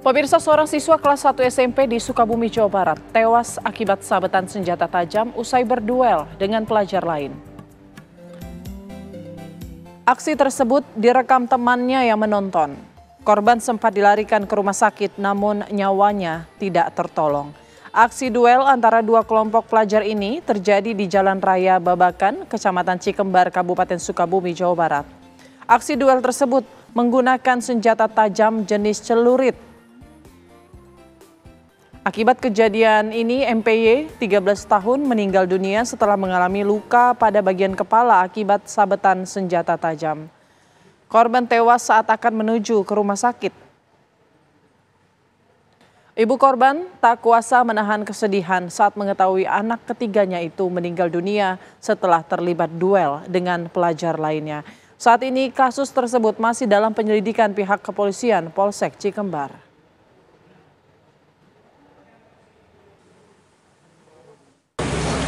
Pemirsa, seorang siswa kelas 1 SMP di Sukabumi, Jawa Barat tewas akibat sabetan senjata tajam usai berduel dengan pelajar lain. Aksi tersebut direkam temannya yang menonton. Korban sempat dilarikan ke rumah sakit namun nyawanya tidak tertolong. Aksi duel antara dua kelompok pelajar ini terjadi di Jalan Raya Babakan, Kecamatan Cikembar, Kabupaten Sukabumi, Jawa Barat. Aksi duel tersebut menggunakan senjata tajam jenis celurit. Akibat kejadian ini, MPY 13 tahun meninggal dunia setelah mengalami luka pada bagian kepala akibat sabetan senjata tajam. Korban tewas saat akan menuju ke rumah sakit. Ibu korban tak kuasa menahan kesedihan saat mengetahui anak ketiganya itu meninggal dunia setelah terlibat duel dengan pelajar lainnya. Saat ini kasus tersebut masih dalam penyelidikan pihak kepolisian Polsek Cikembar.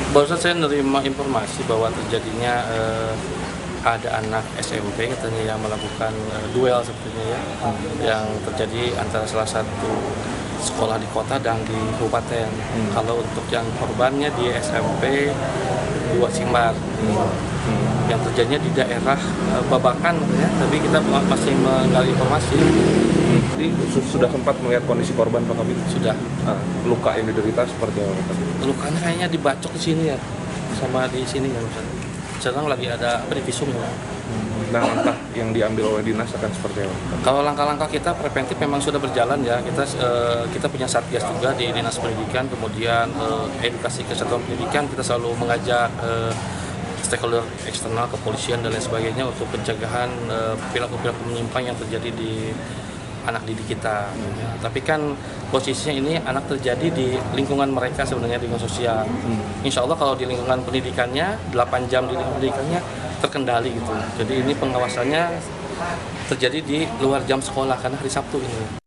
Barusan saya menerima informasi bahwa terjadinya ada anak SMP katanya yang melakukan duel sepertinya ya, yang terjadi antara salah satu sekolah di kota dan di kabupaten. Kalau untuk yang korbannya di SMP 2 Simbar, yang terjadinya di daerah Babakan ya, tapi kita masih menggali informasi. Jadi sudah sempat melihat kondisi korban Pak Kabit? Sudah. Luka yang diderita seperti apa? Lukanya kayaknya dibacok di sini ya, sama di sini ya. Sekarang lagi ada di visum ya. Nah, langkah yang diambil oleh dinas akan seperti apa? Kalau langkah-langkah kita preventif memang sudah berjalan ya. Kita punya satgas juga di Dinas Pendidikan, kemudian edukasi kesatuan pendidikan, kita selalu mengajak stakeholder eksternal, kepolisian dan lain sebagainya untuk pencegahan perilaku-perilaku menyimpang yang terjadi di anak didik kita. Tapi kan posisinya ini anak terjadi di lingkungan mereka sebenarnya, lingkungan sosial. Insya Allah kalau di lingkungan pendidikannya, 8 jam di lingkungan pendidikannya terkendali gitu. Jadi ini pengawasannya terjadi di luar jam sekolah karena hari Sabtu ini.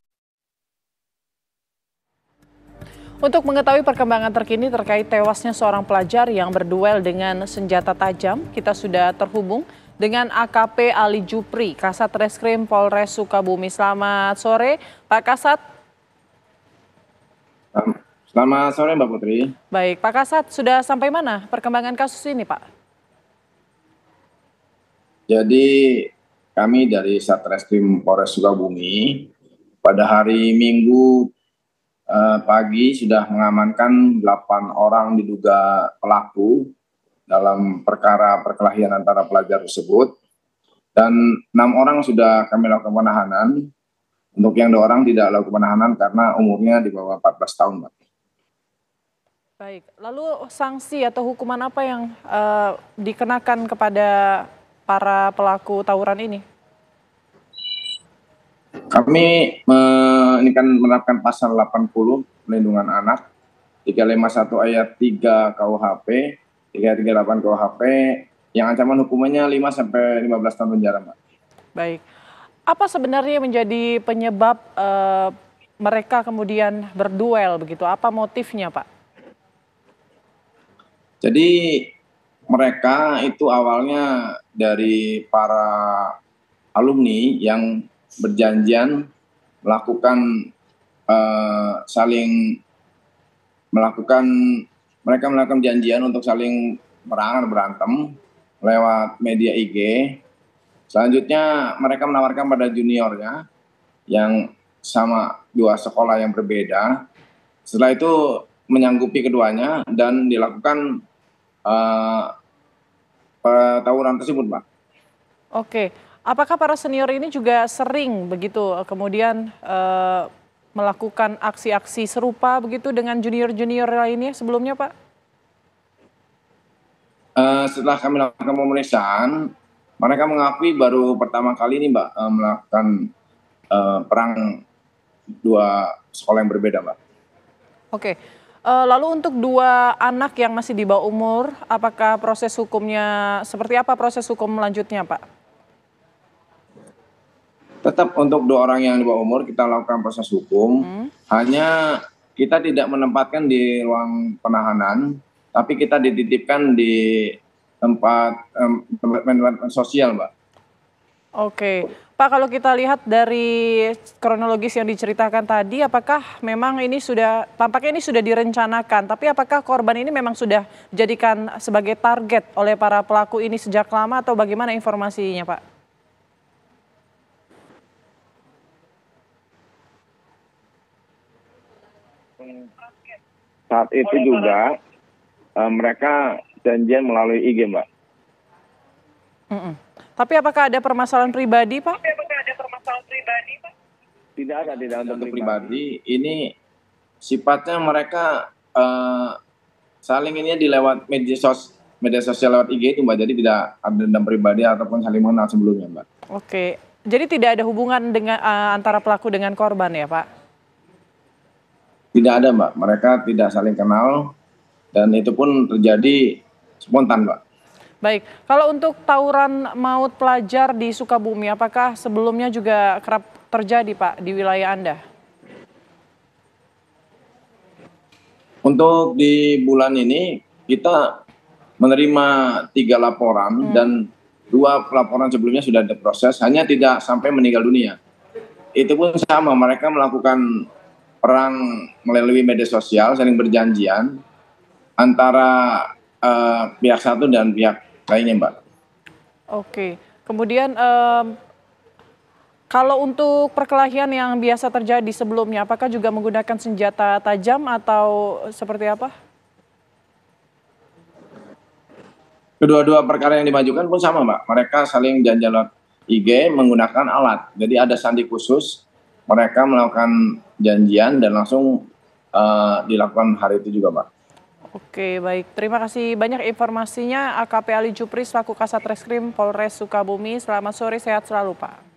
Untuk mengetahui perkembangan terkini terkait tewasnya seorang pelajar yang berduel dengan senjata tajam, kita sudah terhubung dengan AKP Ali Jupri, Kasat Reskrim Polres Sukabumi. Selamat sore, Pak Kasat. Selamat sore, Mbak Putri. Baik, Pak Kasat, sudah sampai mana perkembangan kasus ini, Pak? Jadi kami dari Satreskrim Polres Sukabumi pada hari Minggu pagi sudah mengamankan 8 orang diduga pelaku dalam perkara perkelahian antara pelajar tersebut, dan 6 orang sudah kami lakukan penahanan. Untuk yang 2 orang tidak lakukan penahanan karena umurnya di bawah 14 tahun, Mbak. Baik, lalu sanksi atau hukuman apa yang dikenakan kepada para pelaku tawuran ini? Kami ini kan menerapkan pasal 80 pelindungan anak, 351 ayat 3 KUHP, 338 KUHP, yang ancaman hukumannya 5 sampai 15 tahun penjara, Mbak. Baik, apa sebenarnya menjadi penyebab mereka kemudian berduel begitu? Apa motifnya, Pak? Jadi mereka itu awalnya dari para alumni yang berjanjian melakukan mereka melakukan janjian untuk saling berantem lewat media IG. Selanjutnya mereka menawarkan pada juniornya yang sama 2 sekolah yang berbeda. Setelah itu menyanggupi keduanya dan dilakukan tawuran tersebut, Pak. Oke, apakah para senior ini juga sering begitu kemudian melakukan aksi-aksi serupa begitu dengan junior-junior lainnya sebelumnya, Pak? Setelah kami lakukan pemeriksaan, mereka mengakui baru pertama kali ini, Mbak, melakukan perang 2 sekolah yang berbeda, Mbak. Oke, lalu untuk 2 anak yang masih di bawah umur, apakah proses hukumnya, seperti apa proses hukum lanjutnya, Pak? Tetap untuk 2 orang yang di bawah umur kita lakukan proses hukum, hanya kita tidak menempatkan di ruang penahanan, tapi kita dititipkan di tempat sosial, Mbak. Oke, Pak, kalau kita lihat dari kronologis yang diceritakan tadi, apakah memang ini tampaknya ini sudah direncanakan, tapi apakah korban ini memang sudah dijadikan sebagai target oleh para pelaku ini sejak lama atau bagaimana informasinya, Pak? Saat itu juga mereka janjian melalui IG, Mbak. Tapi apakah ada permasalahan pribadi, Pak? Tidak ada, tidak untuk pribadi. Ini sifatnya mereka saling ini di lewat media sosial lewat IG itu, Mbak. Jadi tidak ada dendam pribadi ataupun saling mengenal sebelumnya, Mbak. Oke, jadi tidak ada hubungan dengan antara pelaku dengan korban ya, Pak? Tidak ada, Mbak. Mereka tidak saling kenal dan itu pun terjadi spontan, Mbak. Baik, kalau untuk tawuran maut pelajar di Sukabumi, apakah sebelumnya juga kerap terjadi, Pak, di wilayah Anda? Untuk di bulan ini kita menerima 3 laporan dan 2 laporan sebelumnya sudah diproses, hanya tidak sampai meninggal dunia. Itu pun sama, mereka melakukan perang melalui media sosial, saling berjanjian antara pihak satu dan pihak lainnya, Mbak. Oke, kemudian kalau untuk perkelahian yang biasa terjadi sebelumnya, apakah juga menggunakan senjata tajam atau seperti apa? Kedua-dua perkara yang dimajukan pun sama, Mbak. Mereka saling janjian lewat IG menggunakan alat. Jadi ada sandi khusus, mereka melakukan janjian dan langsung dilakukan hari itu juga, Mbak. Oke, baik. Terima kasih banyak informasinya AKP Ali Jupri selaku Kasat Reskrim Polres Sukabumi. Selamat sore, sehat selalu, Pak.